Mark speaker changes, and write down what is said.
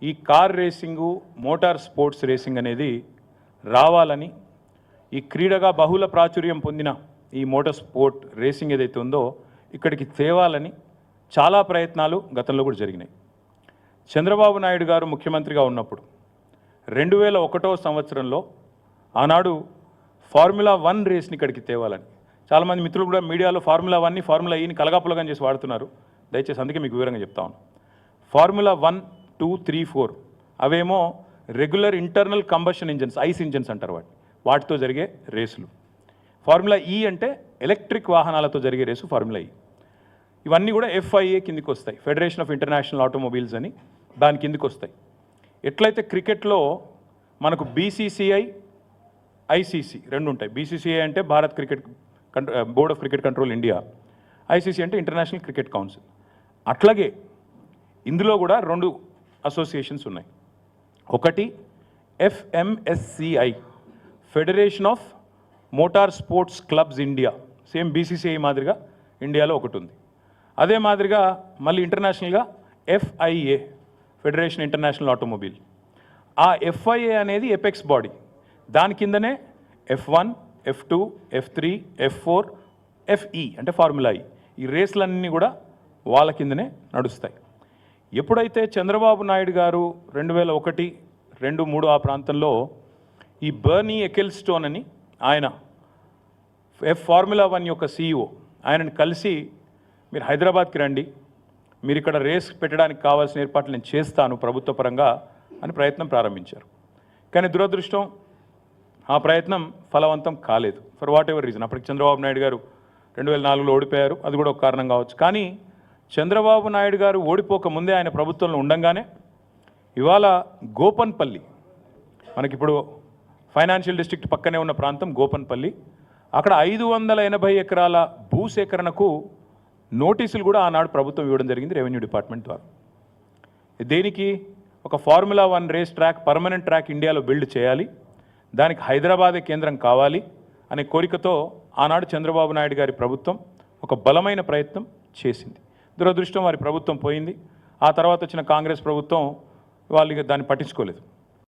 Speaker 1: ఈ car racing motor sports racing అనేది రావాలని ఈ క్రీడగా బహుళ ప్రాచుర్యం పొందిన ఈ మోటార్ స్పోర్ట్ రేసింగ్ ఏదైతే ఉందో ఇక్కడికి తేవాలని చాలా ప్రయత్నాలు గతంలో కూడా జరిగినాయి. చంద్రబాబు నాయుడు గారు ముఖ్యమంత్రిగా ఉన్నప్పుడు 2001వ సంవత్సరంలో ఆనాడు ఫార్ములా 1 రేస్ని ఇక్కడికి తేవాలని చాలామంది మిత్రులు కూడా మీడియాలో ఫార్ములా 1ని ఫార్ములా ఈని కలగాపులగం చేసి వాడుతున్నారు. దయచేసి అందుకే మీకు వివరంగా చెప్తాను. ఫార్ములా 1, 2, 3, 4 అవేమో regular internal combustion engines, ice engines అంటారు వాటితో జరిగే రేసులు. ఫార్ములా ఈ అంటే ఎలక్ట్రిక్ వాహనాలతో జరిగే రేసు ఫార్ములా ఈ. ఇవన్నీ కూడా FIA కిందికి వస్తాయి, ఫెడరేషన్ ఆఫ్ ఇంటర్నేషనల్ ఆటోమొబైల్స్ అని దాని కిందికి వస్తాయి. ఎట్లయితే క్రికెట్లో మనకు BCCI, ICC రెండు ఉంటాయి. BCCI అంటే Bharat cricket board of cricket control India, ICC అంటే ఇంటర్నేషనల్ క్రికెట్ కౌన్సిల్. అట్లాగే ఇందులో కూడా 2 అసోసియేషన్స్ ఉన్నాయి. ఒకటి FMSCI, federation of motor sports clubs India, same BCCI మాదిరిగా ఇండియాలో ఒకటి ఉంది. అదే మాదిరిగా మళ్ళీ ఇంటర్నేషనల్గా FIA, ఫెడరేషన్ ఇంటర్నేషనల్ ఆటోమొబైల్. ఆ FIA అనేది ఎపెక్స్ బాడీ, దాని కిందనే F1, F2, F3, F4, FE అంటే ఫార్ములా ఈ. ఈ రేసులన్నీ కూడా వాళ్ళ కిందనే నడుస్తాయి. ఎప్పుడైతే చంద్రబాబు నాయుడు గారు 2001, 2, 3 ఆ ప్రాంతంలో ఈ బర్నీ ఎకెల్స్టోన్ అని ఆయన ఫార్ములా 1 యొక్క CEO ఆయనని కలిసి మీరు హైదరాబాద్కి రండి, మీరు ఇక్కడ రేస్ పెట్టడానికి కావాల్సిన ఏర్పాట్లు నేను చేస్తాను ప్రభుత్వ పరంగా అని ప్రయత్నం ప్రారంభించారు. కానీ దురదృష్టం ఆ ప్రయత్నం ఫలవంతం కాలేదు, ఫర్ వాట్ ఎవర్ రీజన్. అప్పటికి చంద్రబాబు నాయుడు గారు 2004లో ఓడిపోయారు, అది కూడా ఒక కారణం కావచ్చు. కానీ చంద్రబాబు నాయుడు గారు ఓడిపోక ముందే ఆయన ప్రభుత్వంలో ఉండంగానే ఇవాళ గోపన్పల్లి, మనకిప్పుడు ఫైనాన్షియల్ డిస్ట్రిక్ట్ పక్కనే ఉన్న ప్రాంతం గోపన్పల్లి, అక్కడ 580 ఎకరాల భూసేకరణకు నోటీసులు కూడా ఆనాడు ప్రభుత్వం ఇవ్వడం జరిగింది రెవెన్యూ డిపార్ట్మెంట్ ద్వారా. దేనికి? ఒక formula 1 race track, permanent track ఇండియాలో బిల్డ్ చేయాలి, దానికి హైదరాబాదే కేంద్రం కావాలి అనే కోరికతో ఆనాడు చంద్రబాబు నాయుడు గారి ప్రభుత్వం ఒక బలమైన ప్రయత్నం చేసింది. దురదృష్టం వారి ప్రభుత్వం పోయింది. ఆ తర్వాత వచ్చిన కాంగ్రెస్ ప్రభుత్వం వాళ్ళు దాన్ని పట్టించుకోలేదు.